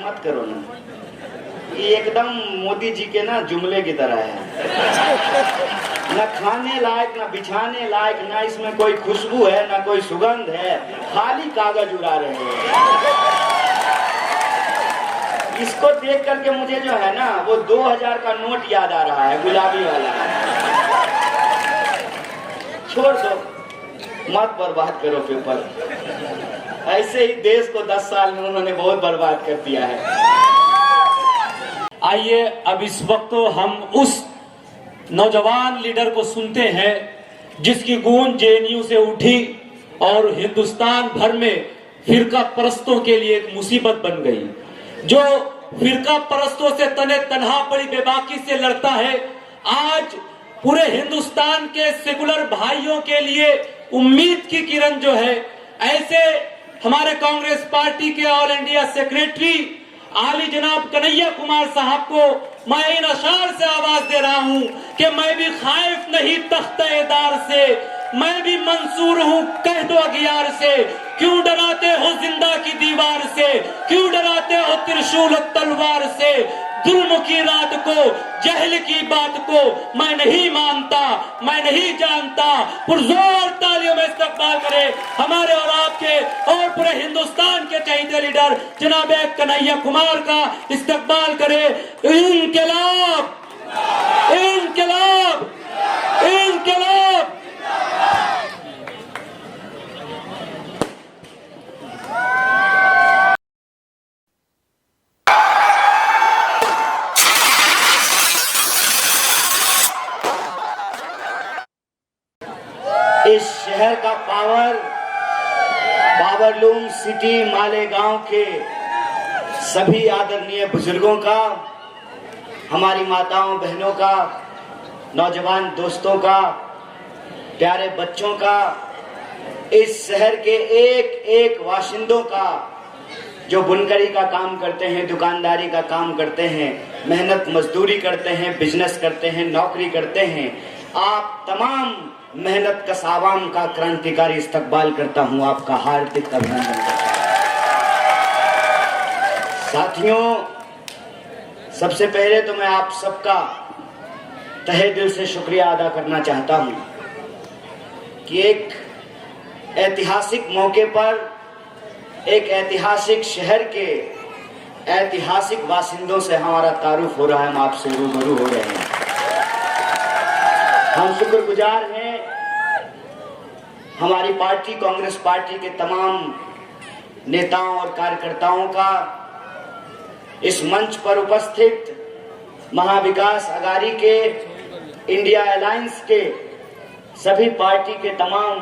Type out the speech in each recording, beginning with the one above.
मत करो ना, ये एकदम मोदी जी के ना जुमले की तरह है। न खाने लायक, न बिछाने लायक, ना इसमें कोई खुशबू है, ना कोई सुगंध है, खाली कागज उड़ा रहे हैं। इसको देख करके मुझे जो है ना वो 2000 का नोट याद आ रहा है, गुलाबी वाला। छोड़ दो, मत बर्बाद करो पेपर। ऐसे ही देश को 10 साल में उन्होंने बहुत बर्बाद कर दिया है। आइए अब इस वक्त हम उस नौजवान लीडर को सुनते हैं जिसकी गूंज जेएनयू से उठी और हिंदुस्तान भर में फिरका परस्तों के लिए एक मुसीबत बन गई। जो फिरका परस्तों से तने तनहा बड़ी बेबाकी से लड़ता है, आज पूरे हिंदुस्तान के सेकुलर भाइयों के लिए उम्मीद की किरण जो है, ऐसे हमारे कांग्रेस पार्टी के ऑल इंडिया सेक्रेटरी आली जनाब कन्हैया कुमार साहब को मैं इन अशार से आवाज दे रहा हूं कि मैं भी खाइफ नहीं तख्ते-ए-दार से, मैं भी मंसूर हूं कह दो अगियार से। क्यों डराते हो जिंदा की दीवार से, क्यों डराते हो त्रिशूल तलवार से। जुल्म की रात को, जहल की बात को मैं नहीं मानता, मैं नहीं जानता। पुरजोर तालियों में इस्तकबाल करे हमारे और आपके और पूरे हिंदुस्तान के चहीते लीडर जनाब कन्हैया कुमार का इस्तकबाल करे। इंकलाब, इंकलाब, इंकलाब। इस शहर का पावरलूम सिटी मालेगांव के सभी आदरणीय बुजुर्गों का, हमारी माताओं बहनों का, नौजवान दोस्तों का, प्यारे बच्चों का, इस शहर के एक एक वाशिंदों का जो बुनकरी का काम करते हैं, दुकानदारी का काम करते हैं, मेहनत मजदूरी करते हैं, बिजनेस करते हैं, नौकरी करते हैं, आप तमाम मेहनत का आवाम का क्रांतिकारी इस्तकबाल करता हूं, आपका हार्दिक अभिनंदन करता हूं। साथियों, सबसे पहले तो मैं आप सबका तहे दिल से शुक्रिया अदा करना चाहता हूं कि एक ऐतिहासिक मौके पर एक ऐतिहासिक शहर के ऐतिहासिक बासिंदों से हमारा तारुफ हो रहा है, हम आपसे रूबरू हो रहे हैं। हम शुक्रगुजार हैं हमारी पार्टी कांग्रेस पार्टी के तमाम नेताओं और कार्यकर्ताओं का, इस मंच पर उपस्थित महाविकास अघाड़ी के, इंडिया अलायंस के सभी पार्टी के तमाम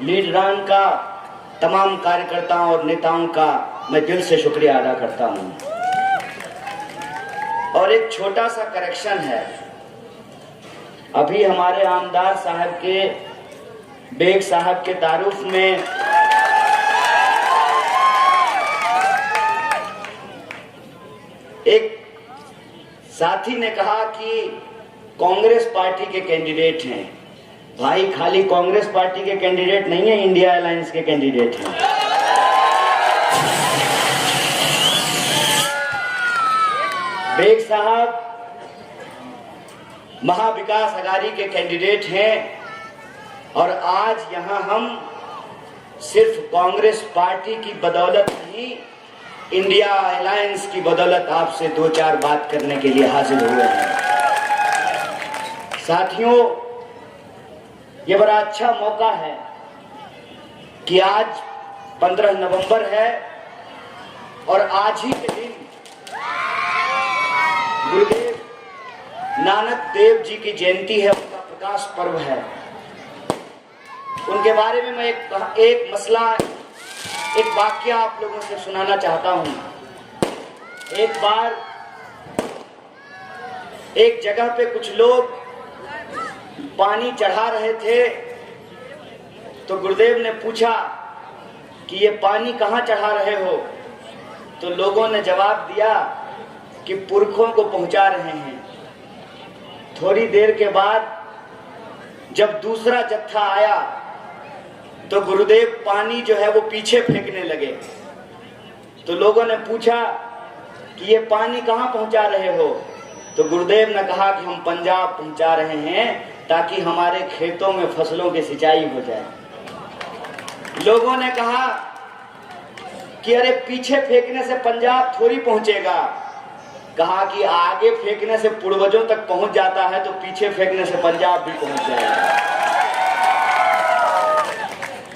लीडरान का, तमाम कार्यकर्ताओं और नेताओं का मैं दिल से शुक्रिया अदा करता हूं। और एक छोटा सा करेक्शन है, अभी हमारे आमदार साहब के, बेग साहब के तारुफ में एक साथी ने कहा कि कांग्रेस पार्टी के कैंडिडेट हैं। भाई, खाली कांग्रेस पार्टी के कैंडिडेट नहीं है, इंडिया अलायंस के कैंडिडेट हैं। बेग साहब महाविकास अघाड़ी के कैंडिडेट हैं और आज यहां हम सिर्फ कांग्रेस पार्टी की बदौलत नहीं, इंडिया अलायंस की बदौलत आपसे दो चार बात करने के लिए हाजिर हुए हैं। साथियों, ये बड़ा अच्छा मौका है कि आज 15 नवंबर है और आज ही के दिन गुरुदेव नानक देव जी की जयंती है, उनका प्रकाश पर्व है। उनके बारे में मैं एक मसला, एक वाक्य आप लोगों से सुनाना चाहता हूं। एक बार एक जगह पे कुछ लोग पानी चढ़ा रहे थे, तो गुरुदेव ने पूछा कि ये पानी कहां चढ़ा रहे हो? तो लोगों ने जवाब दिया कि पुरखों को पहुंचा रहे हैं। थोड़ी देर के बाद जब दूसरा जत्था आया तो गुरुदेव पानी जो है वो पीछे फेंकने लगे। तो लोगों ने पूछा कि ये पानी कहाँ पहुंचा रहे हो? तो गुरुदेव ने कहा कि हम पंजाब पहुंचा रहे हैं ताकि हमारे खेतों में फसलों की सिंचाई हो जाए। लोगों ने कहा कि अरे पीछे फेंकने से पंजाब थोड़ी पहुंचेगा। कहा कि आगे फेंकने से पूर्वजों तक पहुंच जाता है तो पीछे फेंकने से पंजाब भी पहुंच जाएगा।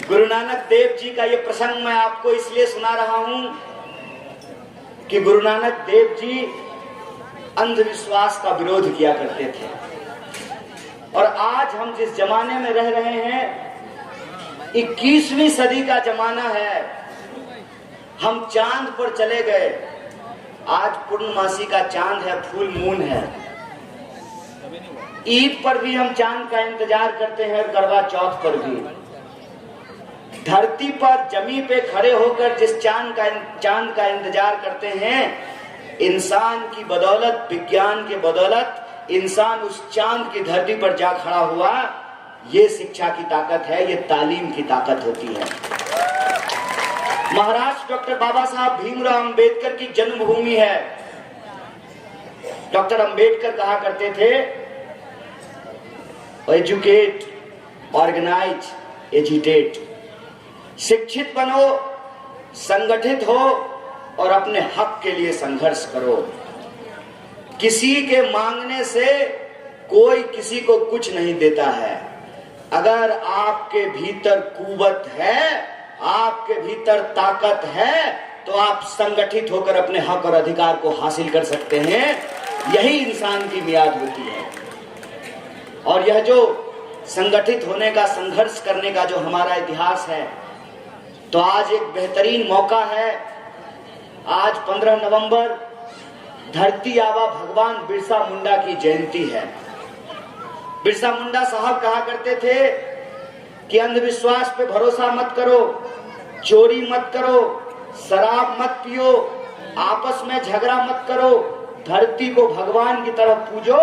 गुरु नानक देव जी का ये प्रसंग मैं आपको इसलिए सुना रहा हूं कि गुरु नानक देव जी अंधविश्वास का विरोध किया करते थे। और आज हम जिस जमाने में रह रहे हैं, 21वीं सदी का जमाना है। हम चांद पर चले गए। आज पूर्णमासी का चांद है, फुल मून है। ईद पर भी हम चांद का इंतजार करते हैं और करवा चौथ पर भी। धरती पर जमी पे खड़े होकर जिस चांद का इंतजार करते हैं, इंसान की बदौलत, विज्ञान के बदौलत इंसान उस चांद की धरती पर जा खड़ा हुआ। ये शिक्षा की ताकत है, ये तालीम की ताकत होती है। महाराष्ट्र डॉक्टर बाबा साहब भीमराव अंबेडकर की जन्मभूमि है। डॉक्टर अंबेडकर कहा करते थे, एजुकेट, ऑर्गेनाइज, एजिटेट। शिक्षित बनो, संगठित हो और अपने हक के लिए संघर्ष करो। किसी के मांगने से कोई किसी को कुछ नहीं देता है। अगर आपके भीतर कुव्वत है, आपके भीतर ताकत है, तो आप संगठित होकर अपने हक और अधिकार को हासिल कर सकते हैं। यही इंसान की मियाद होती है। और यह जो संगठित होने का, संघर्ष करने का जो हमारा इतिहास है, तो आज एक बेहतरीन मौका है। आज 15 नवंबर धरती आबा भगवान बिरसा मुंडा की जयंती है। बिरसा मुंडा साहब कहा करते थे कि अंधविश्वास पे भरोसा मत करो, चोरी मत करो, शराब मत पियो, आपस में झगड़ा मत करो, धरती को भगवान की तरफ पूजो।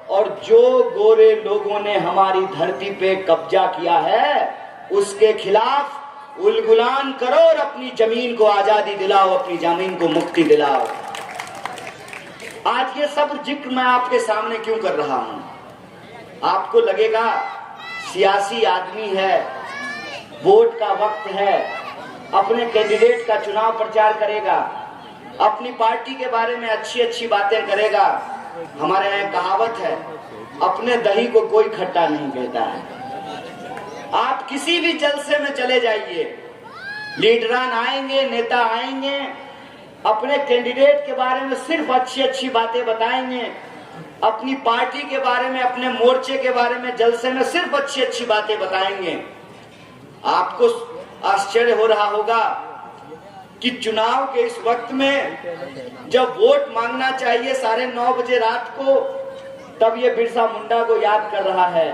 और जो गोरे लोगों ने हमारी धरती पे कब्जा किया है, उसके खिलाफ उलगुलान करो और अपनी जमीन को आजादी दिलाओ, अपनी जमीन को मुक्ति दिलाओ। आज ये सब जिक्र मैं आपके सामने क्यों कर रहा हूं? आपको लगेगा सियासी आदमी है, वोट का वक्त है, अपने कैंडिडेट का चुनाव प्रचार करेगा, अपनी पार्टी के बारे में अच्छी अच्छी बातें करेगा। हमारे यहाँ कहावत है, अपने दही को कोई खट्टा नहीं कहता है। आप किसी भी जलसे में चले जाइए, लीडरान आएंगे, नेता आएंगे, अपने कैंडिडेट के बारे में सिर्फ अच्छी अच्छी बातें बताएंगे, अपनी पार्टी के बारे में, अपने मोर्चे के बारे में जलसे में सिर्फ अच्छी अच्छी बातें बताएंगे। आपको आश्चर्य हो रहा होगा कि चुनाव के इस वक्त में जब वोट मांगना चाहिए 9:30 बजे रात को, तब ये बिरसा मुंडा को याद कर रहा है,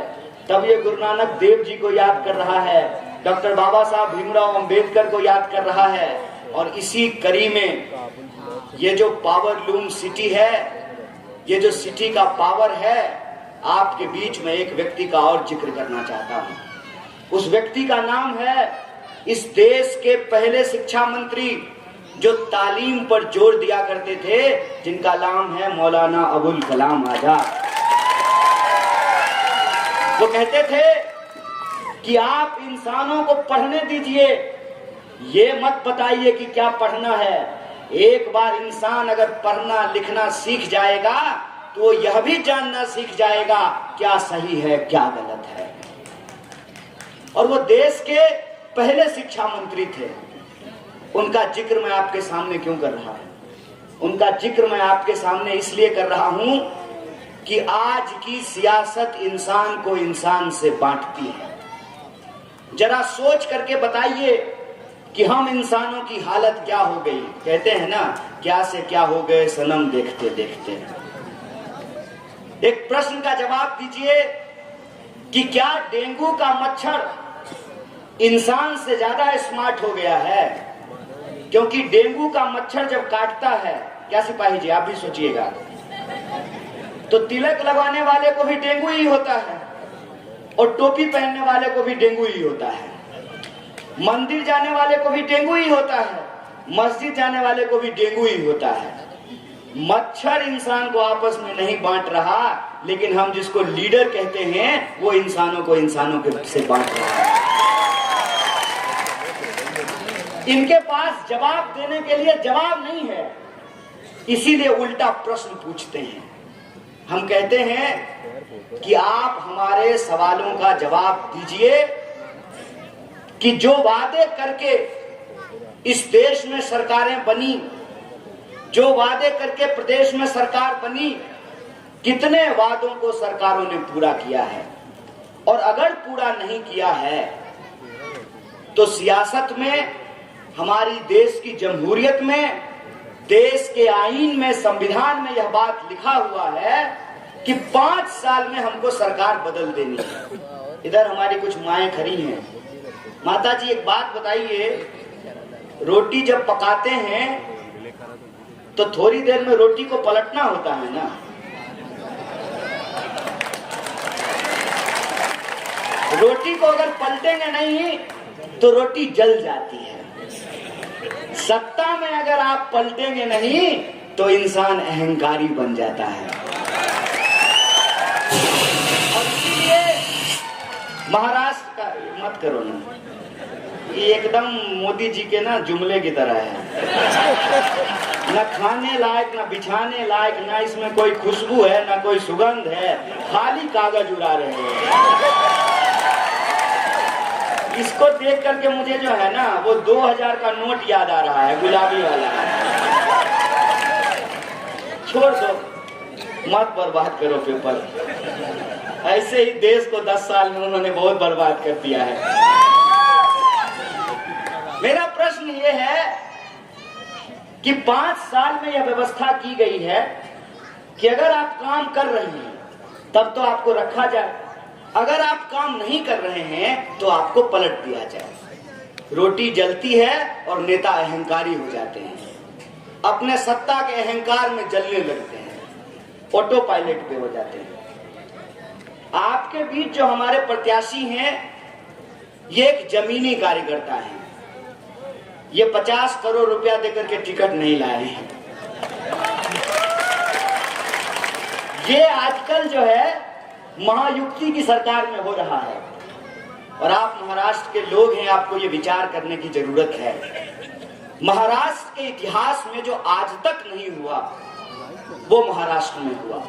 तब ये गुरु नानक देव जी को याद कर रहा है, डॉक्टर बाबा साहब भीमराव अंबेडकर को याद कर रहा है। और इसी कड़ी में ये जो पावर लूम सिटी है, ये जो सिटी का पावर है, आपके बीच में एक व्यक्ति का और जिक्र करना चाहता हूं। उस व्यक्ति का नाम है इस देश के पहले शिक्षा मंत्री, जो तालीम पर जोर दिया करते थे, जिनका नाम है मौलाना अबुल कलाम आजाद। वो कहते थे कि आप इंसानों को पढ़ने दीजिए, ये मत बताइए कि क्या पढ़ना है। एक बार इंसान अगर पढ़ना लिखना सीख जाएगा तो वो यह भी जानना सीख जाएगा क्या सही है, क्या गलत है। और वो देश के पहले शिक्षा मंत्री थे। उनका जिक्र मैं आपके सामने क्यों कर रहा हूं? उनका जिक्र मैं आपके सामने इसलिए कर रहा हूं कि आज की सियासत इंसान को इंसान से बांटती है। जरा सोच करके बताइए कि हम इंसानों की हालत क्या हो गई। कहते हैं ना, क्या से क्या हो गए सनम देखते देखते। एक प्रश्न का जवाब दीजिए कि क्या डेंगू का मच्छर इंसान से ज्यादा स्मार्ट हो गया है? क्योंकि डेंगू का मच्छर जब काटता है, क्या सिपाही जी आप भी सोचिएगा, तो तिलक लगाने वाले को भी डेंगू ही होता है और टोपी पहनने वाले को भी डेंगू ही होता है, मंदिर जाने वाले को भी डेंगू ही होता है, मस्जिद जाने वाले को भी डेंगू ही होता है। मच्छर इंसान को आपस में नहीं बांट रहा, लेकिन हम जिसको लीडर कहते हैं वो इंसानों को इंसानों के से बांट रहा है। इनके पास जवाब देने के लिए जवाब नहीं है, इसीलिए उल्टा प्रश्न पूछते हैं। हम कहते हैं कि आप हमारे सवालों का जवाब दीजिए कि जो वादे करके इस देश में सरकारें बनी, जो वादे करके प्रदेश में सरकार बनी, कितने वादों को सरकारों ने पूरा किया है, और अगर पूरा नहीं किया है तो सियासत में, हमारी देश की जमहूरियत में, देश के आईन में, संविधान में यह बात लिखा हुआ है कि 5 साल में हमको सरकार बदल देनी है। इधर हमारी कुछ माएं खड़ी हैं। माता जी एक बात बताइए, रोटी जब पकाते हैं तो थोड़ी देर में रोटी को पलटना होता है ना। रोटी को अगर पलटेंगे नहीं तो रोटी जल जाती है। सत्ता में अगर आप पलटेंगे नहीं तो इंसान अहंकारी बन जाता है। और इसीलिए महाराष्ट्र का मत करो ना, ये एकदम मोदी जी के ना जुमले की तरह है, न खाने लायक, न बिछाने लायक, न इसमें कोई खुशबू है, न कोई सुगंध है, खाली कागज उड़ा रहे हैं। इसको देख करके मुझे जो है ना वो 2000 का नोट याद आ रहा है, गुलाबी वाला। छोड़ दो, मत बर्बाद करो पेपर। ऐसे ही देश को 10 साल में उन्होंने बहुत बर्बाद कर दिया है। मेरा प्रश्न ये है कि 5 साल में यह व्यवस्था की गई है कि अगर आप काम कर रहे हैं तब तो आपको रखा जाए, अगर आप काम नहीं कर रहे हैं तो आपको पलट दिया जाए। रोटी जलती है और नेता अहंकारी हो जाते हैं, अपने सत्ता के अहंकार में जलने लगते हैं, ऑटो पायलट पे हो जाते हैं। आपके बीच जो हमारे प्रत्याशी हैं ये एक जमीनी कार्यकर्ता है, ये 50 करोड़ रुपया देकर के टिकट नहीं लाए हैं। ये आजकल जो है महायुक्ति की सरकार में हो रहा है, और आप महाराष्ट्र के लोग हैं, आपको ये विचार करने की जरूरत है। महाराष्ट्र के इतिहास में जो आज तक नहीं हुआ वो महाराष्ट्र में हुआ।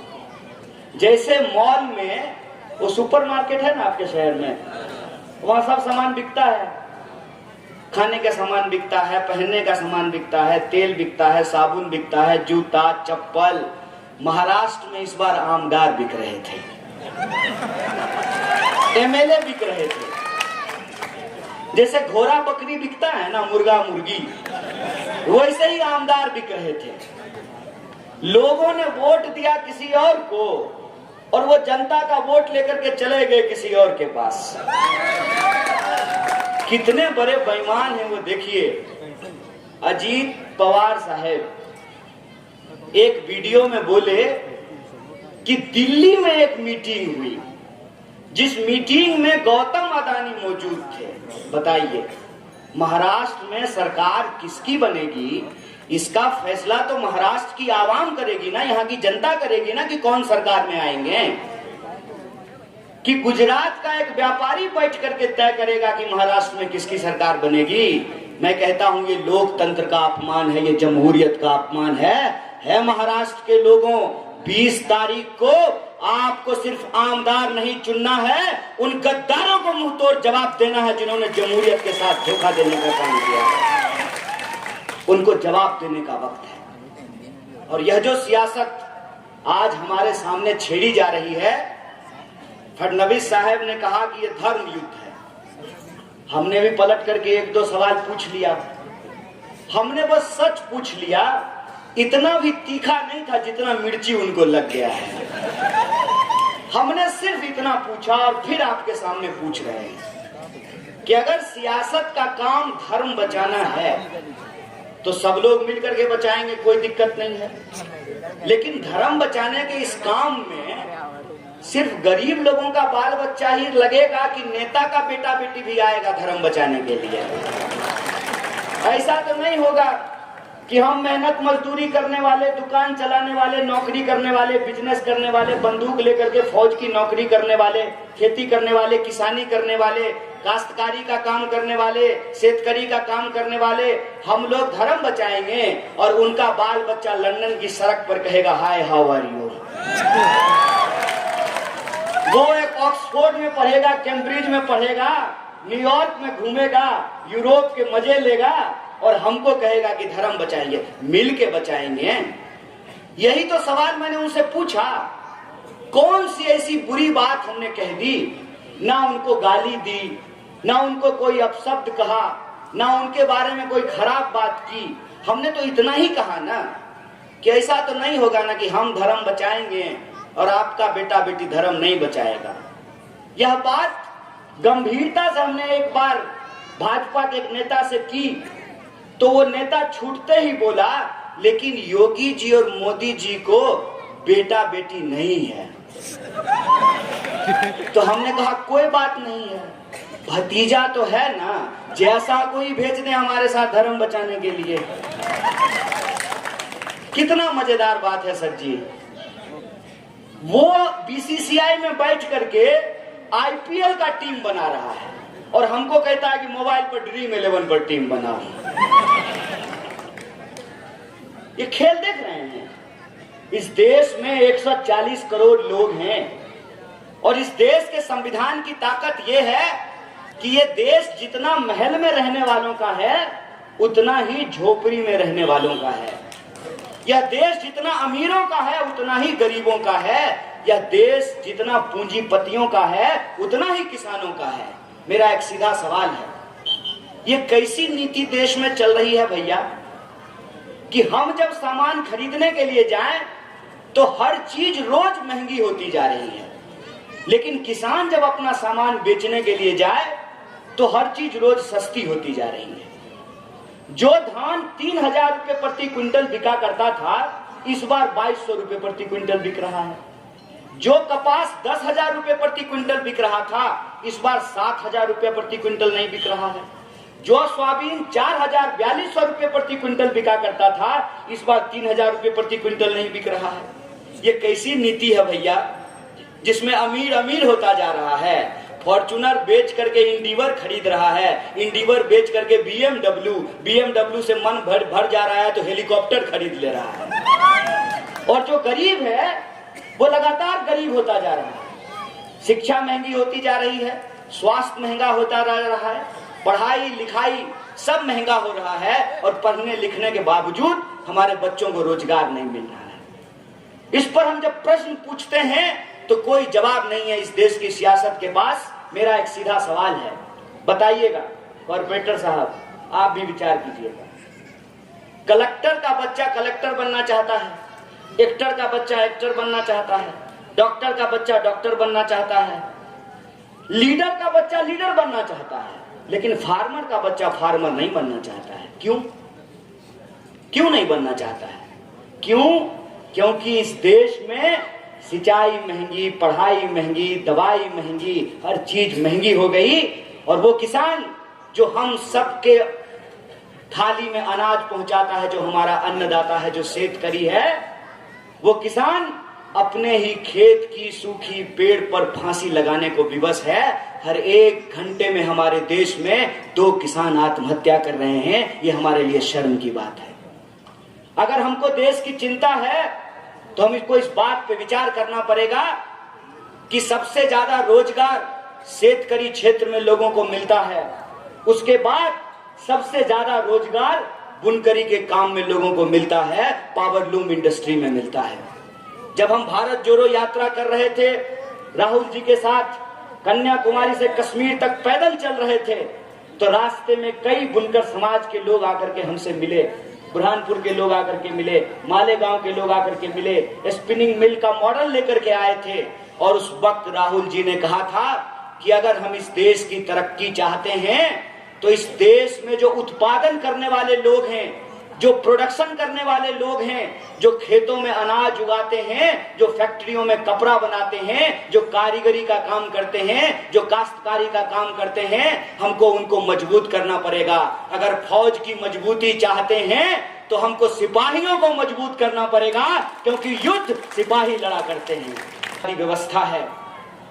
जैसे मॉल में वो सुपरमार्केट है ना आपके शहर में, वहां सब सामान बिकता है, खाने का सामान बिकता है, पहनने का सामान बिकता है, तेल बिकता है, साबुन बिकता है, जूता, चप्पल। महाराष्ट्र में इस बार आमदार बिक रहे थे, एमएलए बिक रहे थे। जैसे घोड़ा बकरी बिकता है ना, मुर्गा मुर्गी, वैसे ही आमदार बिक रहे थे। लोगों ने वोट दिया किसी और को, और वो जनता का वोट लेकर के चले गए किसी और के पास। कितने बड़े बेईमान हैं वो देखिए। अजीत पवार साहब एक वीडियो में बोले कि दिल्ली में एक मीटिंग हुई, जिस मीटिंग में गौतम अदानी मौजूद थे। बताइए, महाराष्ट्र में सरकार किसकी बनेगी, इसका फैसला तो महाराष्ट्र की आवाम करेगी ना, यहाँ की जनता करेगी ना कि कौन सरकार में आएंगे। कि गुजरात का एक व्यापारी बैठ करके तय करेगा कि महाराष्ट्र में किसकी सरकार बनेगी। मैं कहता हूं ये लोकतंत्र का अपमान है, ये जमहूरियत का अपमान है महाराष्ट्र के लोगों। 20 तारीख को आपको सिर्फ आमदार नहीं चुनना है, उन गद्दारों को मुंह तोड़ जवाब देना है जिन्होंने जमहूरियत के साथ धोखा देने का काम किया है। उनको जवाब देने का वक्त है। और यह जो सियासत आज हमारे सामने छेड़ी जा रही है, फडणवीस साहब ने कहा कि यह धर्म युद्ध है। हमने भी पलट करके 1-2 सवाल पूछ लिया, हमने बस सच पूछ लिया। इतना भी तीखा नहीं था जितना मिर्ची उनको लग गया है। हमने सिर्फ इतना पूछा और फिर आपके सामने पूछ रहे हैं कि अगर सियासत का काम धर्म बचाना है तो सब लोग मिलकर के बचाएंगे, कोई दिक्कत नहीं है। लेकिन धर्म बचाने के इस काम में सिर्फ गरीब लोगों का बाल बच्चा ही लगेगा कि नेता का बेटा बेटी भी आएगा धर्म बचाने के लिए? ऐसा तो नहीं होगा। कि हम मेहनत मजदूरी करने वाले, दुकान चलाने वाले, नौकरी करने वाले, बिजनेस करने वाले, बंदूक लेकर के फौज की नौकरी करने वाले, खेती करने वाले, किसानी करने वाले, काश्तकारी का काम करने वाले, शेतकरी का काम करने वाले, हम लोग धर्म बचाएंगे और उनका बाल बच्चा लंदन की सड़क पर कहेगा हाय हाउ आर यू। वो एक ऑक्सफोर्ड में पढ़ेगा, कैम्ब्रिज में पढ़ेगा, न्यूयॉर्क में घूमेगा, यूरोप के मजे लेगा और हमको कहेगा कि धर्म बचाएंगे। मिल के बचाएंगे। यही तो सवाल मैंने उनसे पूछा। कौन सी ऐसी बुरी बात हमने कह दी? ना उनको गाली दी, ना उनको कोई अपशब्द कहा, ना उनके बारे में कोई खराब बात की। हमने तो इतना ही कहा ना कि ऐसा तो नहीं होगा ना कि हम धर्म बचाएंगे और आपका बेटा बेटी धर्म नहीं बचाएगा। यह बात गंभीरता से हमने एक बार भाजपा के एक नेता से की तो वो नेता छूटते ही बोला, लेकिन योगी जी और मोदी जी को बेटा बेटी नहीं है। तो हमने कहा कोई बात नहीं है, भतीजा तो है ना, जैसा कोई भेज दे हमारे साथ धर्म बचाने के लिए। कितना मजेदार बात है सर जी। वो बीसीसीआई में बैठ करके आईपीएल का टीम बना रहा है और हमको कहता है कि मोबाइल पर ड्रीम 11 पर टीम बनाओ। ये खेल देख रहे हैं। इस देश में 140 करोड़ लोग हैं और इस देश के संविधान की ताकत ये है कि ये देश जितना महल में रहने वालों का है उतना ही झोपड़ी में रहने वालों का है। यह देश जितना अमीरों का है उतना ही गरीबों का है। यह देश जितना पूंजीपतियों का है उतना ही किसानों का है। मेरा एक सीधा सवाल है, ये कैसी नीति देश में चल रही है भैया कि हम जब सामान खरीदने के लिए जाएं तो हर चीज रोज महंगी होती जा रही है, लेकिन किसान जब अपना सामान बेचने के लिए जाए तो हर चीज रोज सस्ती होती जा रही है। जो धान 3000 रुपए प्रति क्विंटल बिका करता था इस बार 2200 रुपए प्रति क्विंटल बिक रहा है। जो कपास 10,000 रुपए प्रति क्विंटल बिक रहा था इस बार 7,000 रुपए प्रति क्विंटल नहीं बिक रहा है। जो सोयाबीन 4,4200 रुपए प्रति क्विंटल बिका करता था इस बार 3,000 रुपए प्रति क्विंटल नहीं बिक रहा है। ये कैसी नीति है भैया जिसमें अमीर अमीर होता जा रहा है। फॉर्च्यूनर बेच करके इंडिवर खरीद रहा है, इंडिवर बेच करके बीएमडब्ल्यू से मन भर जा रहा है तो हेलीकॉप्टर खरीद ले रहा है। और जो गरीब है वो लगातार गरीब होता जा रहा है। शिक्षा महंगी होती जा रही है, स्वास्थ्य महंगा होता जा रहा है, पढ़ाई लिखाई सब महंगा हो रहा है और पढ़ने लिखने के बावजूद हमारे बच्चों को रोजगार नहीं मिल रहा है। इस पर हम जब प्रश्न पूछते हैं तो कोई जवाब नहीं है इस देश की सियासत के पास। मेरा एक सीधा सवाल है, बताइएगा कॉर्पोरेटर साहब, आप भी विचार कीजिएगा। कलेक्टर का बच्चा कलेक्टर बनना चाहता है, एक्टर का बच्चा एक्टर बनना चाहता है, डॉक्टर का बच्चा डॉक्टर बनना चाहता है, लीडर का बच्चा लीडर बनना चाहता है, लेकिन फार्मर का बच्चा फार्मर नहीं बनना चाहता है। क्यों? क्यों नहीं बनना चाहता है? क्यों? क्योंकि इस देश में सिंचाई महंगी, पढ़ाई महंगी, दवाई महंगी, हर चीज महंगी हो गई। और वो किसान जो हम सबके थाली में अनाज पहुंचाता है, जो हमारा अन्नदाता है, जो शेतकरी है, वो किसान अपने ही खेत की सूखी पेड़ पर फांसी लगाने को विवश है। हर 1 घंटे में हमारे देश में 2 किसान आत्महत्या कर रहे हैं। ये हमारे लिए शर्म की बात है। अगर हमको देश की चिंता है तो हम इसको इस बात पे विचार करना पड़ेगा कि सबसे ज्यादा रोजगार शेतकरी क्षेत्र में लोगों को मिलता है, उसके बाद सबसे ज्यादा रोजगार बुनकरी के काम में लोगों को मिलता है, पावरलूम इंडस्ट्री में मिलता है। जब हम भारत जोड़ो यात्रा कर रहे थे राहुल जी के साथ, कन्याकुमारी से कश्मीर तक पैदल चल रहे थे, तो रास्ते में कई बुनकर समाज के लोग आकर के हमसे मिले, बुरहानपुर के लोग आकर के मिले, मालेगांव के लोग आकर के मिले, स्पिनिंग मिल का मॉडल लेकर के आए थे। और उस वक्त राहुल जी ने कहा था कि अगर हम इस देश की तरक्की चाहते हैं तो इस देश में जो उत्पादन करने वाले लोग हैं, जो प्रोडक्शन करने वाले लोग हैं, जो खेतों में अनाज उगाते हैं, जो फैक्ट्रियों में कपड़ा बनाते हैं, जो कारीगरी का काम करते हैं, जो काश्तकारी का काम करते हैं, हमको उनको मजबूत करना पड़ेगा। अगर फौज की मजबूती चाहते हैं तो हमको सिपाहियों को मजबूत करना पड़ेगा, क्योंकि युद्ध सिपाही लड़ा करते हैं। व्यवस्था है,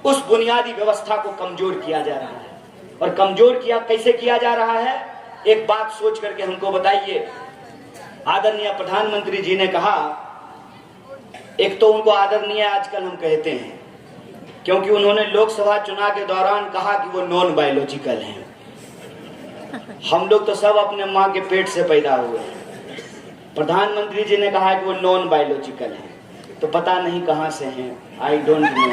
उस बुनियादी व्यवस्था को कमजोर किया जा रहा है। और कमजोर कैसे किया जा रहा है, एक बात सोच करके हमको बताइए। आदरणीय प्रधानमंत्री जी ने कहा, एक तो उनको आदरणीय आजकल हम कहते हैं क्योंकि उन्होंने लोकसभा चुनाव के दौरान कहा कि वो नॉन बायोलॉजिकल हैं। हम लोग तो सब अपने माँ के पेट से पैदा हुए हैं। प्रधानमंत्री जी ने कहा कि वो नॉन बायोलॉजिकल हैं, तो पता नहीं कहां से हैं, आई डोंट नो।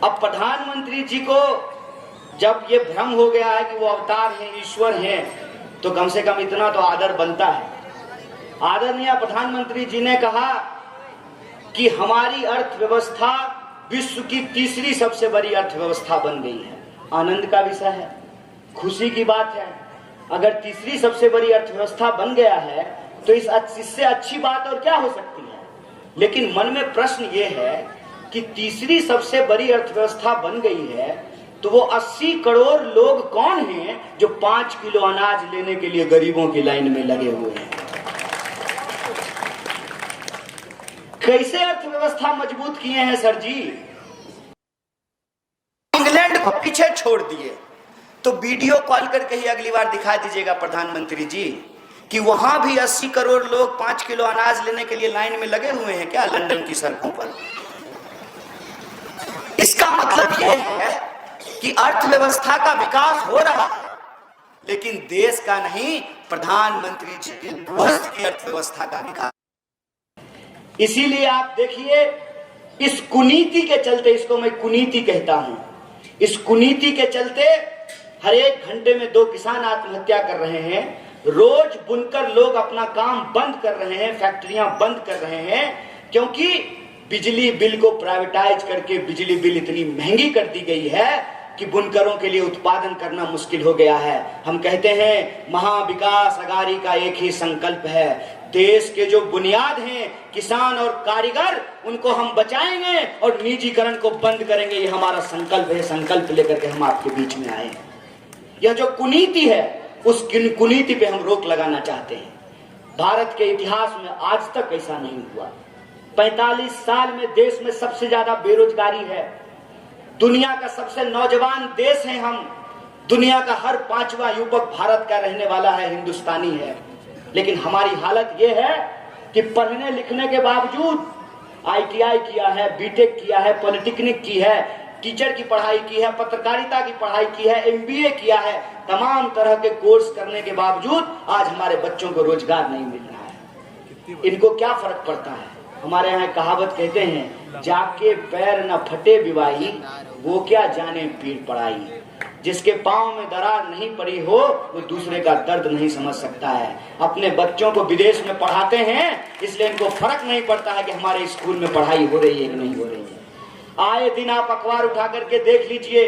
अब प्रधानमंत्री जी को जब ये भ्रम हो गया है कि वो अवतार हैं, ईश्वर हैं, तो कम से कम इतना तो आदर बनता है। आदरणीय प्रधानमंत्री जी ने कहा कि हमारी अर्थव्यवस्था विश्व की तीसरी सबसे बड़ी अर्थव्यवस्था बन गई है। आनंद का विषय है, खुशी की बात है। अगर तीसरी सबसे बड़ी अर्थव्यवस्था बन गया है तो इससे अच्छी बात और क्या हो सकती है। लेकिन मन में प्रश्न ये है कि तीसरी सबसे बड़ी अर्थव्यवस्था बन गई है तो वो 80 करोड़ लोग कौन हैं जो 5 किलो अनाज लेने के लिए गरीबों की लाइन में लगे हुए हैं। कैसे अर्थव्यवस्था मजबूत किए हैं सर जी। इंग्लैंड को पीछे छोड़ दिए, तो वीडियो कॉल करके ही अगली बार दिखा दीजिएगा प्रधानमंत्री जी कि वहां भी 80 करोड़ लोग 5 किलो अनाज लेने के लिए लाइन में लगे हुए हैं क्या लंदन की सड़कों पर। इसका मतलब यह है कि अर्थव्यवस्था का विकास हो रहा है, लेकिन देश का नहीं, प्रधानमंत्री जी की अर्थव्यवस्था का विकास। इसीलिए आप देखिए, इस कुनीति के चलते, इसको मैं कुनीति कहता हूं, इस कुनीति के चलते हर एक घंटे में 2 किसान आत्महत्या कर रहे हैं। रोज बुनकर लोग अपना काम बंद कर रहे हैं, फैक्ट्रियां बंद कर रहे हैं, क्योंकि बिजली बिल को प्राइवेटाइज करके बिजली बिल इतनी महंगी कर दी गई है कि बुनकरों के लिए उत्पादन करना मुश्किल हो गया है। हम कहते हैं महाविकास अघाड़ी का एक ही संकल्प है, देश के जो बुनियाद हैं किसान और कारीगर, उनको हम बचाएंगे और निजीकरण को बंद करेंगे। ये हमारा संकल्प है, संकल्प लेकर के हम आपके बीच में आए। यह जो कुनीति है, उस कुनीति पे हम रोक लगाना चाहते हैं। भारत के इतिहास में आज तक ऐसा नहीं हुआ। 45 साल में देश में सबसे ज्यादा बेरोजगारी है। दुनिया का सबसे नौजवान देश है हम। दुनिया का हर 5वां युवक भारत का रहने वाला है, हिंदुस्तानी है। लेकिन हमारी हालत यह है कि पढ़ने लिखने के बावजूद ITI किया है, बीटेक किया है, पॉलिटेक्निक की है, टीचर की पढ़ाई की है, पत्रकारिता की पढ़ाई की है, MBA किया है, तमाम तरह के कोर्स करने के बावजूद आज हमारे बच्चों को रोजगार नहीं मिल रहा है। इनको क्या फर्क पड़ता है। हमारे यहाँ कहावत कहते हैं, जाके पैर न फटे विवाही, वो क्या जाने पीर पड़ाई। जिसके पांव में दरार नहीं पड़ी हो वो दूसरे का दर्द नहीं समझ सकता है। अपने बच्चों को विदेश में पढ़ाते हैं, इसलिए इनको फर्क नहीं पड़ता है कि हमारे स्कूल में पढ़ाई हो रही है कि नहीं हो रही है। आए दिन आप अखबार उठा करके देख लीजिए,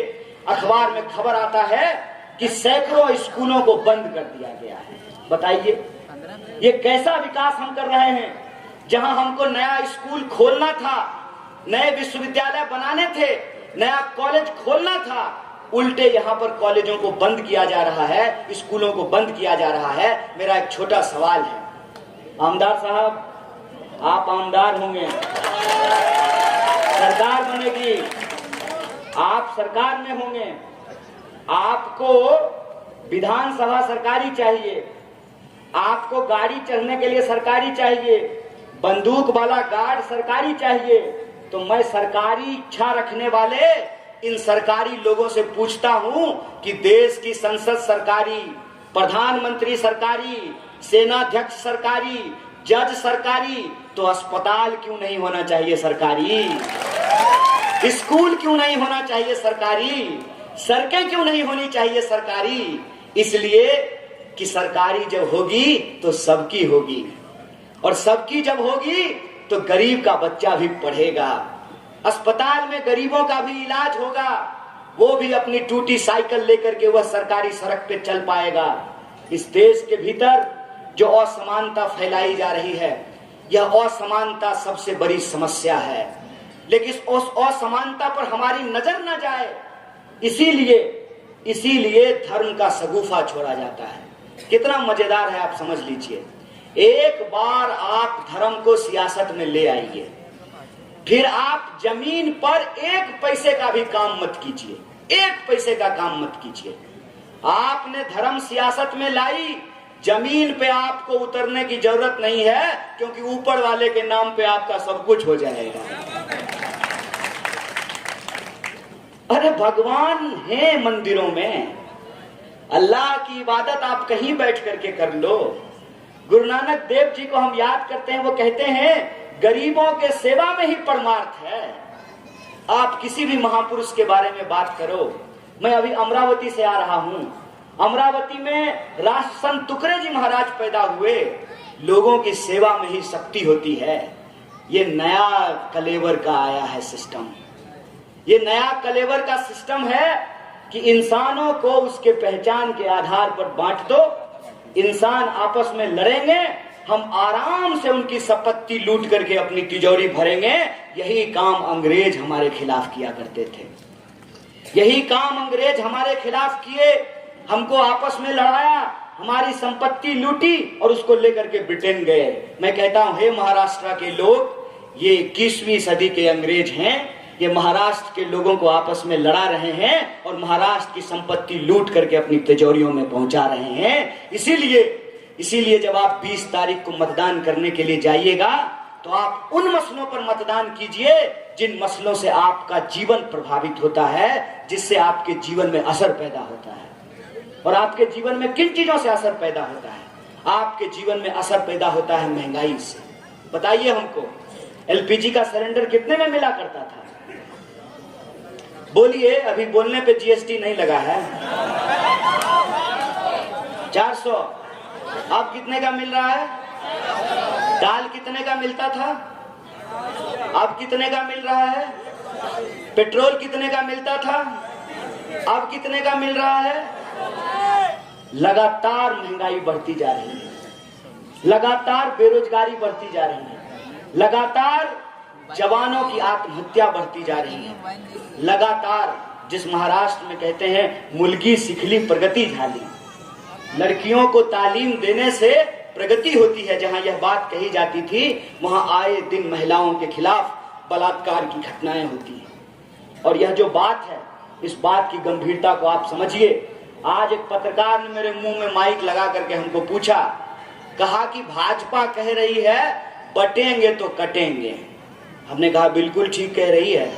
अखबार में खबर आता है कि सैकड़ों स्कूलों को बंद कर दिया गया है। बताइए ये कैसा विकास हम कर रहे हैं। जहां हमको नया स्कूल खोलना था, नए विश्वविद्यालय बनाने थे, नया कॉलेज खोलना था, उल्टे यहाँ पर कॉलेजों को बंद किया जा रहा है, स्कूलों को बंद किया जा रहा है। मेरा एक छोटा सवाल है, आमदार साहब, आप आमदार होंगे, सरकार बनेगी, आप सरकार में होंगे, आपको विधानसभा सरकारी चाहिए, आपको गाड़ी चढ़ने के लिए सरकारी चाहिए, बंदूक वाला गार्ड सरकारी चाहिए। तो मैं सरकारी इच्छा रखने वाले इन सरकारी लोगों से पूछता हूं कि देश की संसद सरकारी, प्रधानमंत्री सरकारी, सेनाध्यक्ष सरकारी, जज सरकारी, तो अस्पताल क्यों नहीं होना चाहिए सरकारी? स्कूल क्यों नहीं होना चाहिए सरकारी? सड़कें क्यों नहीं होनी चाहिए सरकारी? इसलिए कि सरकारी जब होगी तो सबकी होगी, और सबकी जब होगी तो गरीब का बच्चा भी पढ़ेगा, अस्पताल में गरीबों का भी इलाज होगा, वो भी अपनी टूटी साइकिल लेकर के वह सरकारी सड़क पे चल पाएगा। इस देश के भीतर जो असमानता फैलाई जा रही है, यह असमानता सबसे बड़ी समस्या है, लेकिन उस असमानता पर हमारी नजर न जाए, इसीलिए धर्म का शगुफा छोड़ा जाता है। कितना मजेदार है आप समझ लीजिए। एक बार आप धर्म को सियासत में ले आइए, फिर आप जमीन पर एक पैसे का भी काम मत कीजिए, एक पैसे का काम मत कीजिए। आपने धर्म सियासत में लाई, जमीन पे आपको उतरने की जरूरत नहीं है, क्योंकि ऊपर वाले के नाम पे आपका सब कुछ हो जाएगा। अरे भगवान है मंदिरों में, अल्लाह की इबादत आप कहीं बैठ करके कर लो। गुरु नानक देव जी को हम याद करते हैं, वो कहते हैं गरीबों के सेवा में ही परमार्थ है। आप किसी भी महापुरुष के बारे में बात करो। मैं अभी अमरावती से आ रहा हूं। अमरावती में राष्ट्र संत तुकरे जी महाराज पैदा हुए। लोगों की सेवा में ही शक्ति होती है। ये नया कलेवर का आया है सिस्टम। ये नया कलेवर का सिस्टम है कि इंसानों को उसके पहचान के आधार पर बांट दो, इंसान आपस में लड़ेंगे, हम आराम से उनकी संपत्ति लूट करके अपनी तिजोरी भरेंगे। यही काम अंग्रेज हमारे खिलाफ किया करते थे, यही काम अंग्रेज हमारे खिलाफ किए। हमको आपस में लड़ाया, हमारी संपत्ति लूटी और उसको लेकर के ब्रिटेन गए। मैं कहता हूं, हे महाराष्ट्र के लोग, ये 21वीं सदी के अंग्रेज हैं। ये महाराष्ट्र के लोगों को आपस में लड़ा रहे हैं और महाराष्ट्र की संपत्ति लूट करके अपनी तिजोरियों में पहुंचा रहे हैं। इसीलिए जब आप 20 तारीख को मतदान करने के लिए जाइएगा, तो आप उन मसलों पर मतदान कीजिए जिन मसलों से आपका जीवन प्रभावित होता है, जिससे आपके जीवन में असर पैदा होता है। और आपके जीवन में किन चीजों से असर पैदा होता है? आपके जीवन में असर पैदा होता है महंगाई से। बताइए हमको, एलपीजी का सिलेंडर कितने में मिला करता था? बोलिए, अभी बोलने पे जीएसटी नहीं लगा है। 400। अब कितने का मिल रहा है? दाल कितने का मिलता था, अब कितने का मिल रहा है? पेट्रोल कितने का मिलता था, अब कितने का मिल रहा है? लगातार महंगाई बढ़ती जा रही है, लगातार बेरोजगारी बढ़ती जा रही है, लगातार जवानों की आत्महत्या बढ़ती जा रही है, लगातार जिस महाराष्ट्र में कहते हैं मुलगी सिखली प्रगति झाली, लड़कियों को तालीम देने से प्रगति होती है, जहां यह बात कही जाती थी, वहां आए दिन महिलाओं के खिलाफ बलात्कार की घटनाएं होती हैं। और यह जो बात है, इस बात की गंभीरता को आप समझिए। आज एक पत्रकार ने मेरे मुंह में माइक लगा करके हमको पूछा, कहा कि भाजपा कह रही है बटेंगे तो कटेंगे। हमने कहा बिल्कुल ठीक कह रही है,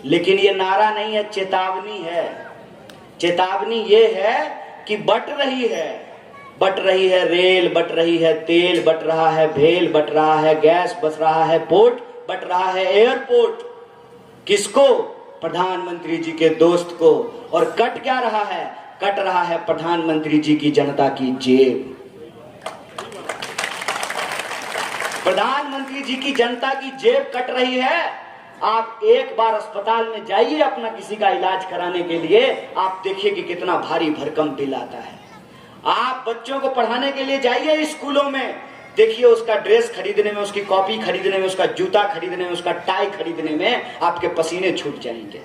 लेकिन ये नारा नहीं है, चेतावनी है। चेतावनी ये है कि बट रही है रेल, बट रही है तेल, बट रहा है भेल, बट रहा है गैस, बट रहा है पोर्ट, बट रहा है एयरपोर्ट। किसको? प्रधानमंत्री जी के दोस्त को। और कट क्या रहा है? कट रहा है प्रधानमंत्री जी की जनता की जेब। प्रधानमंत्री जी की जनता की जेब कट रही है। आप एक बार अस्पताल में जाइए अपना किसी का इलाज कराने के लिए, आप देखिए कि कितना भारी भरकम बिल आता है। आप बच्चों को पढ़ाने के लिए जाइए स्कूलों में, देखिए उसका ड्रेस खरीदने में, उसकी कॉपी खरीदने में, उसका जूता खरीदने में, उसका टाई खरीदने में आपके पसीने छूट जाएंगे।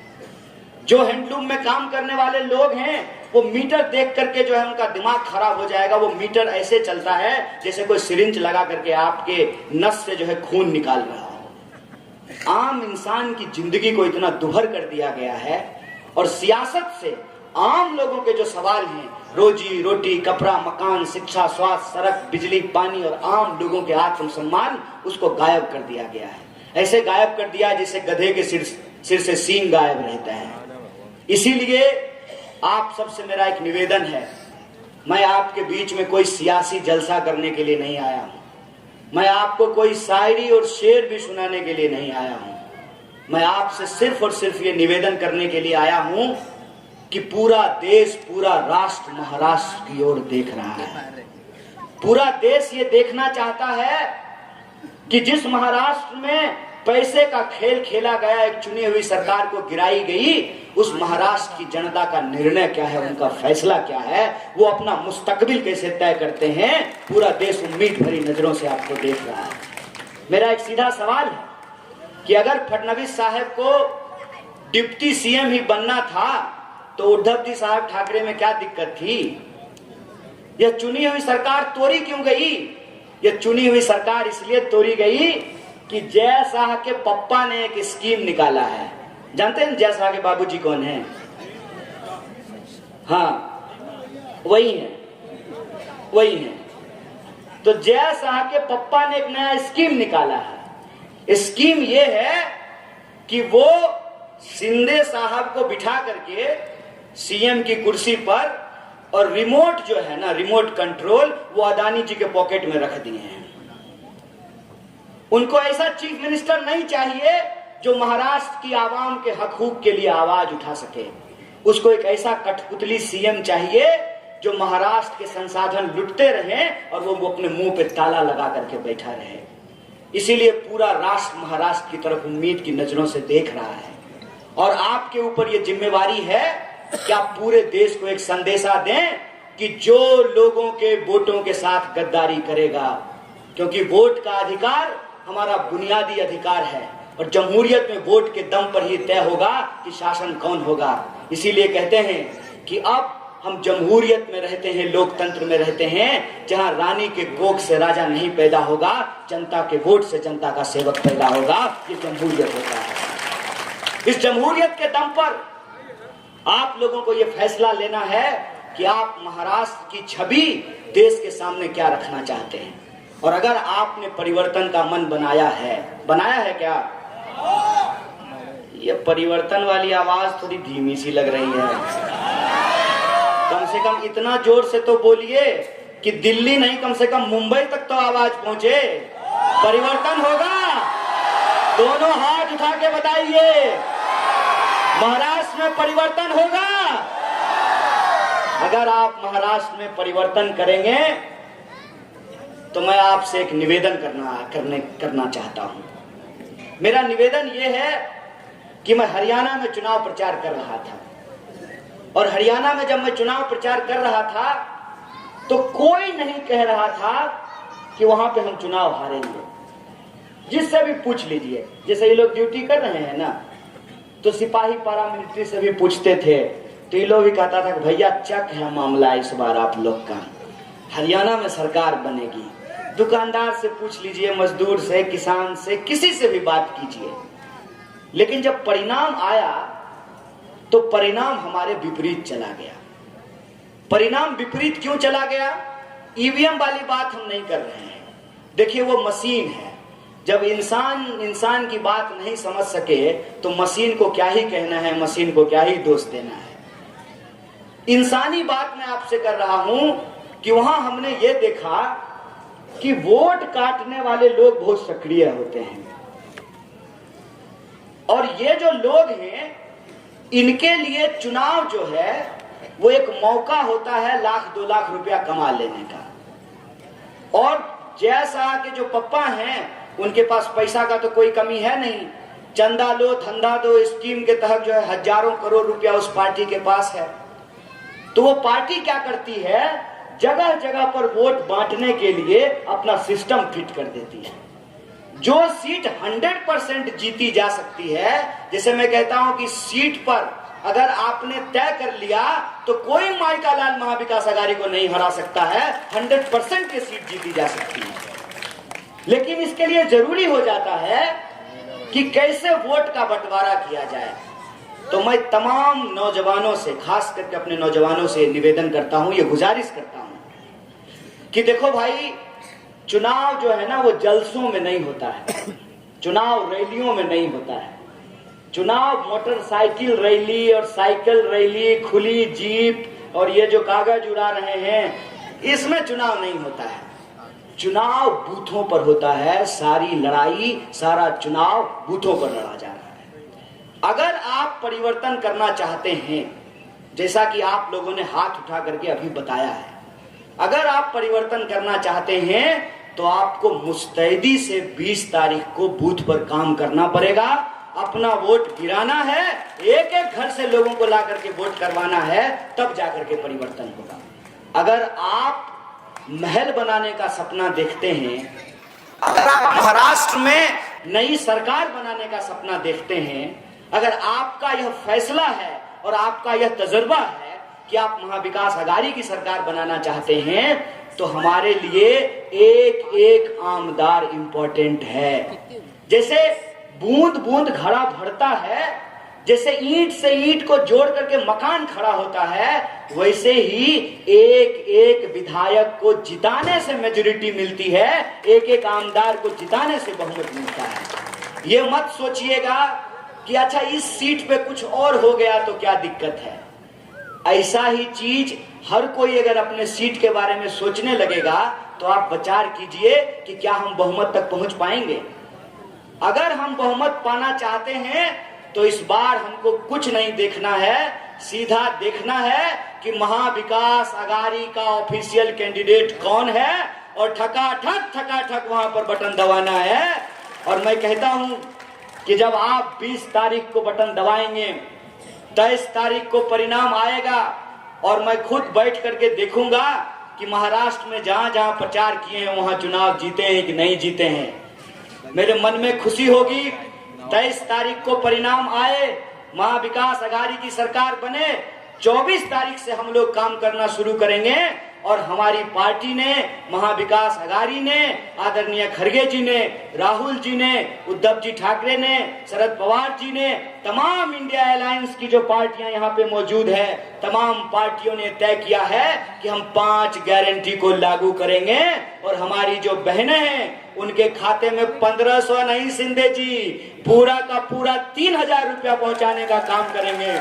जो हैंडलूम में काम करने वाले लोग हैं, वो मीटर देख करके जो है उनका दिमाग खराब हो जाएगा। वो मीटर ऐसे चलता है जैसे कोई सिरिंज लगा करके आपके नस से जो है खून निकाल रहा हो। आम इंसान की जिंदगी को इतना दुभर कर दिया गया है, और सियासत से आम लोगों के जो सवाल हैं, रोजी रोटी, कपड़ा, मकान, शिक्षा, स्वास्थ्य, सड़क, बिजली, पानी और आम लोगों के आत्मसम्मान, उसको गायब कर दिया गया है। ऐसे गायब कर दिया जैसे गधे के सिर से सींग गायब रहता है। इसीलिए आप सबसे मेरा एक निवेदन है, मैं आपके बीच में कोई सियासी जलसा करने के लिए नहीं आया हूं, मैं आपको कोई शायरी और शेर भी सुनाने के लिए नहीं आया हूं। मैं आपसे सिर्फ और सिर्फ ये निवेदन करने के लिए आया हूं कि पूरा देश, पूरा राष्ट्र महाराष्ट्र की ओर देख रहा है। पूरा देश ये देखना चाहता है कि जिस महाराष्ट्र में पैसे का खेल खेला गया, एक चुनी हुई सरकार को गिराई गई, उस महाराष्ट्र की जनता का निर्णय क्या है, उनका फैसला क्या है, वो अपना मुस्तकबिल कैसे तय करते हैं, पूरा देश उम्मीद भरी नजरों से आपको देख रहा है। मेरा एक सीधा सवाल है कि अगर फडणवीस साहब को डिप्टी सीएम ही बनना था तो उद्धव जी साहब ठाकरे में क्या दिक्कत थी? यह चुनी हुई सरकार तोड़ी क्यों गई? यह चुनी हुई सरकार इसलिए तोड़ी गई कि जय शाह के पप्पा ने एक स्कीम निकाला है। जानते हैं जय शाह के बाबूजी कौन है? हाँ, वही है, वही है। तो जय शाह के पप्पा ने एक नया स्कीम निकाला है। स्कीम यह है कि वो शिंदे साहब को बिठा करके सीएम की कुर्सी पर, और रिमोट जो है ना, रिमोट कंट्रोल, वो अदानी जी के पॉकेट में रख दिए हैं। उनको ऐसा चीफ मिनिस्टर नहीं चाहिए जो महाराष्ट्र की आवाम के हकूक के लिए आवाज उठा सके। उसको एक ऐसा कठपुतली सीएम चाहिए जो महाराष्ट्र के संसाधन लुटते रहें और वो अपने मुंह पे ताला लगा करके बैठा रहे। इसीलिए पूरा राष्ट्र महाराष्ट्र की तरफ उम्मीद की नजरों से देख रहा है, और आपके ऊपर ये जिम्मेवारी है कि आप पूरे देश को एक संदेशा दें कि जो लोगों के वोटों के साथ गद्दारी करेगा, क्योंकि वोट का अधिकार हमारा बुनियादी अधिकार है, और जमहूरियत में वोट के दम पर ही तय होगा कि शासन कौन होगा। इसीलिए कहते हैं कि अब हम जमहूरियत में रहते हैं, लोकतंत्र में रहते हैं, जहां रानी के कोख से राजा नहीं पैदा होगा, जनता के वोट से जनता का सेवक पैदा होगा। ये जमहूरियत होता है। इस जमहूरियत के दम पर आप लोगों को यह फैसला लेना है कि आप महाराष्ट्र की छवि देश के सामने क्या रखना चाहते हैं। और अगर आपने परिवर्तन का मन बनाया है क्या? ये परिवर्तन वाली आवाज थोड़ी धीमी सी लग रही है। कम से कम इतना जोर से तो बोलिए कि दिल्ली नहीं, कम से कम मुंबई तक तो आवाज पहुंचे। परिवर्तन होगा? दोनों हाथ उठा के बताइए, महाराष्ट्र में परिवर्तन होगा? अगर आप महाराष्ट्र में परिवर्तन करेंगे तो मैं आपसे एक निवेदन करना चाहता हूं। मेरा निवेदन यह है कि मैं हरियाणा में चुनाव प्रचार कर रहा था, और हरियाणा में जब मैं चुनाव प्रचार कर रहा था तो कोई नहीं कह रहा था कि वहां पे हम चुनाव हारेंगे। जिससे भी पूछ लीजिए, जैसे ये लोग ड्यूटी कर रहे हैं ना, तो सिपाही पैरामिलिट्री से भी पूछते थे, तो ये लोग भी कहता था कि भैया चक है मामला इस बार आप लोग का, हरियाणा में सरकार बनेगी। दुकानदार से पूछ लीजिए, मजदूर से, किसान से, किसी से भी बात कीजिए। लेकिन जब परिणाम आया तो परिणाम हमारे विपरीत चला गया। परिणाम विपरीत क्यों चला गया? ईवीएम वाली बात हम नहीं कर रहे हैं। देखिए, वो मशीन है। जब इंसान की बात नहीं समझ सके तो मशीन को क्या ही कहना है, मशीन को क्या ही दोष देना है। इंसानी बात मैं आपसे कर रहा हूं कि वहां हमने ये देखा कि वोट काटने वाले लोग बहुत सक्रिय होते हैं, और ये जो लोग हैं इनके लिए चुनाव जो है वो एक मौका होता है 1-2 लाख रुपया कमा लेने का। और जय शाह के जो पप्पा हैं उनके पास पैसा का तो कोई कमी है नहीं। चंदा लो धंधा दो स्कीम के तहत जो है हजारों करोड़ रुपया उस पार्टी के पास है। तो वो पार्टी क्या करती है, जगह जगह पर वोट बांटने के लिए अपना सिस्टम फिट कर देती है। जो सीट 100% जीती जा सकती है, जैसे मैं कहता हूं कि सीट पर अगर आपने तय कर लिया तो कोई माइका लाल महाविकास अघाड़ी को नहीं हरा सकता है, 100% की सीट जीती जा सकती है। लेकिन इसके लिए जरूरी हो जाता है कि कैसे वोट का बंटवारा किया जाए। तो मैं तमाम नौजवानों से, खास करके अपने नौजवानों से निवेदन करता हूं, ये गुजारिश करता हूं कि देखो भाई, चुनाव जो है ना वो जलसों में नहीं होता है, चुनाव रैलियों में नहीं होता है। चुनाव मोटरसाइकिल रैली और साइकिल रैली, खुली जीप और ये जो कागज उड़ा रहे हैं, इसमें चुनाव नहीं होता है। चुनाव बूथों पर होता है। सारी लड़ाई, सारा चुनाव बूथों पर लड़ा जा रहा है। अगर आप परिवर्तन करना चाहते हैं, जैसा कि आप लोगों ने हाथ उठा करके अभी बताया है, अगर आप परिवर्तन करना चाहते हैं तो आपको मुस्तैदी से 20 तारीख को बूथ पर काम करना पड़ेगा। अपना वोट गिराना है, एक एक घर से लोगों को ला करके वोट करवाना है, तब जाकर के परिवर्तन होगा। अगर आप महल बनाने का सपना देखते हैं, अगर आप महाराष्ट्र में नई सरकार बनाने का सपना देखते हैं, अगर आपका यह फैसला है और आपका यह तजुर्बा है कि आप महाविकास अघाड़ी की सरकार बनाना चाहते हैं तो हमारे लिए एक एक आमदार इंपॉर्टेंट है। जैसे बूंद बूंद घड़ा भरता है, जैसे ईंट से ईंट को जोड़ करके मकान खड़ा होता है, वैसे ही एक एक विधायक को जिताने से मेजॉरिटी मिलती है, एक एक आमदार को जिताने से बहुमत मिलता है। ये मत सोचिएगा कि अच्छा इस सीट पे कुछ और हो गया तो क्या दिक्कत है। ऐसा ही चीज हर कोई अगर अपने सीट के बारे में सोचने लगेगा तो आप विचार कीजिए कि क्या हम बहुमत तक पहुंच पाएंगे। अगर हम बहुमत पाना चाहते हैं तो इस बार हमको कुछ नहीं देखना है, सीधा देखना है कि महाविकास अघाड़ी का ऑफिशियल कैंडिडेट कौन है और ठकाठक वहां पर बटन दबाना है। और मैं कहता हूं कि जब आप 20 तारीख को बटन दबाएंगे, 23 तारीख को परिणाम आएगा और मैं खुद बैठ करके देखूंगा कि महाराष्ट्र में जहां जहां प्रचार किए हैं वहां चुनाव जीते हैं कि नहीं जीते हैं। मेरे मन में खुशी होगी 23 तारीख को परिणाम आए, महाविकास अघाड़ी की सरकार बने, 24 तारीख से हम लोग काम करना शुरू करेंगे और हमारी पार्टी ने, महाविकास अघाड़ी ने, आदरणीय खड़गे जी ने, राहुल जी ने, उद्धव जी ठाकरे ने, शरद पवार जी ने, तमाम इंडिया अलायंस की जो पार्टियां यहाँ पे मौजूद है, तमाम पार्टियों ने तय किया है कि हम 5 गारंटी को लागू करेंगे और हमारी जो बहनें हैं उनके खाते में 1500 नहीं शिंदे जी, पूरा का पूरा 3000 रुपया पहुंचाने का काम करेंगे।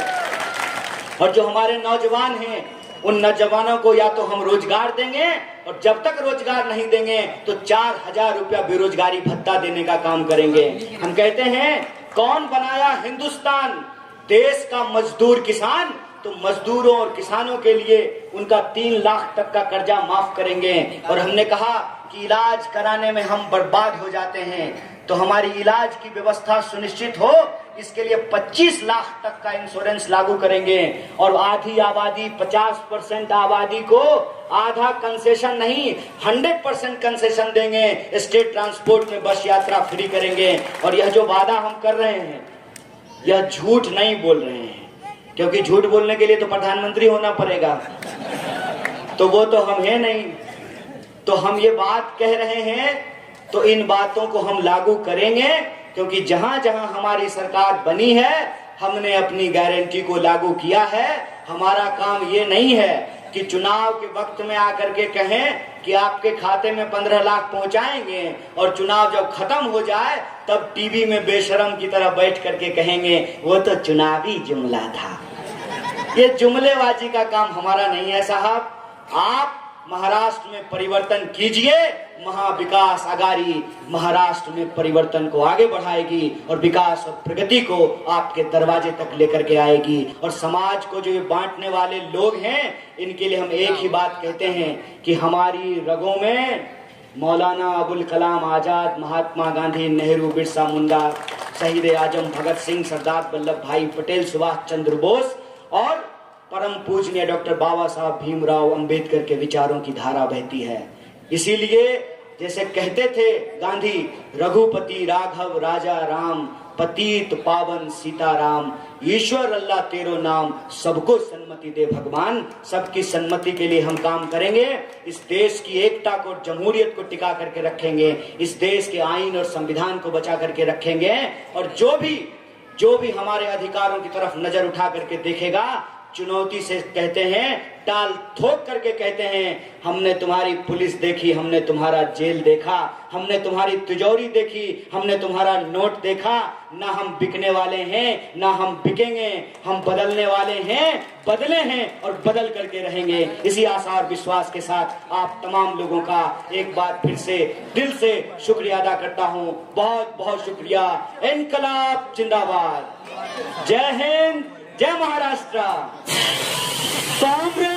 और जो हमारे नौजवान हैं उन नौजवानों को या तो हम रोजगार देंगे और जब तक रोजगार नहीं देंगे तो 4000 रुपया बेरोजगारी भत्ता देने का काम करेंगे। हम कहते हैं कौन बनाया हिंदुस्तान, देश का मजदूर किसान, तो मजदूरों और किसानों के लिए उनका 3 लाख तक का कर्जा माफ करेंगे। और हमने कहा कि इलाज कराने में हम बर्बाद हो जाते हैं तो हमारी इलाज की व्यवस्था सुनिश्चित हो, इसके लिए 25 लाख तक का इंश्योरेंस लागू करेंगे। और आधी आबादी, 50% आबादी को आधा कंसेशन नहीं 100% कंसेशन देंगे, स्टेट ट्रांसपोर्ट में बस यात्रा फ्री करेंगे। और यह जो वादा हम कर रहे हैं यह झूठ नहीं बोल रहे हैं, क्योंकि झूठ बोलने के लिए तो प्रधानमंत्री होना पड़ेगा, तो वो तो हम है नहीं। तो हम ये बात कह रहे हैं तो इन बातों को हम लागू करेंगे, क्योंकि जहां जहां हमारी सरकार बनी है हमने अपनी गारंटी को लागू किया है। हमारा काम ये नहीं है कि चुनाव के वक्त में आकर के कहें कि आपके खाते में 15 लाख पहुंचाएंगे और चुनाव जब खत्म हो जाए तब टीवी में बेशरम की तरह बैठ करके कहेंगे वो तो चुनावी जुमला था। ये जुमलेबाजी का काम हमारा नहीं है साहब। आप महाराष्ट्र में परिवर्तन कीजिए, महाविकास अघाड़ी महाराष्ट्र में परिवर्तन को आगे बढ़ाएगी और विकास और प्रगति को आपके दरवाजे तक लेकर के आएगी। और समाज को जो ये बांटने वाले लोग हैं इनके लिए हम एक ही बात कहते हैं कि हमारी रगों में मौलाना अबुल कलाम आजाद, महात्मा गांधी, नेहरू, बिरसा मुंडा, शहीद आजम भगत सिंह, सरदार वल्लभ भाई पटेल, सुभाष चंद्र बोस और परम पूजनीय डॉक्टर बाबा साहब भीमराव अंबेडकर के विचारों की धारा बहती है। इसीलिए जैसे कहते थे गांधी, रघुपति राघव राजा राम, पतित पावन सीताराम, ईश्वर अल्लाह तेरो नाम, सबको सन्मति दे भगवान। सबकी सन्मति के लिए हम काम करेंगे, इस देश की एकता को, जमहूरियत को टिका करके रखेंगे, इस देश के आईन और संविधान को बचा करके रखेंगे। और जो भी हमारे अधिकारों की तरफ नजर उठा करके देखेगा, चुनौती से कहते हैं, टाल ठोक करके कहते हैं, हमने तुम्हारी पुलिस देखी, हमने तुम्हारा जेल देखा, हमने तुम्हारी तिजोरी देखी, हमने तुम्हारा नोट देखा। ना हम बिकने वाले हैं ना हम बिकेंगे, हम बदलने वाले हैं, बदले हैं और बदल करके रहेंगे। इसी आशा और विश्वास के साथ आप तमाम लोगों का एक बार फिर से दिल से शुक्रिया अदा करता हूं। बहुत बहुत शुक्रिया। इनकलाब जिंदाबाद। जय हिंद, जय महाराष्ट्र। कांग्रेस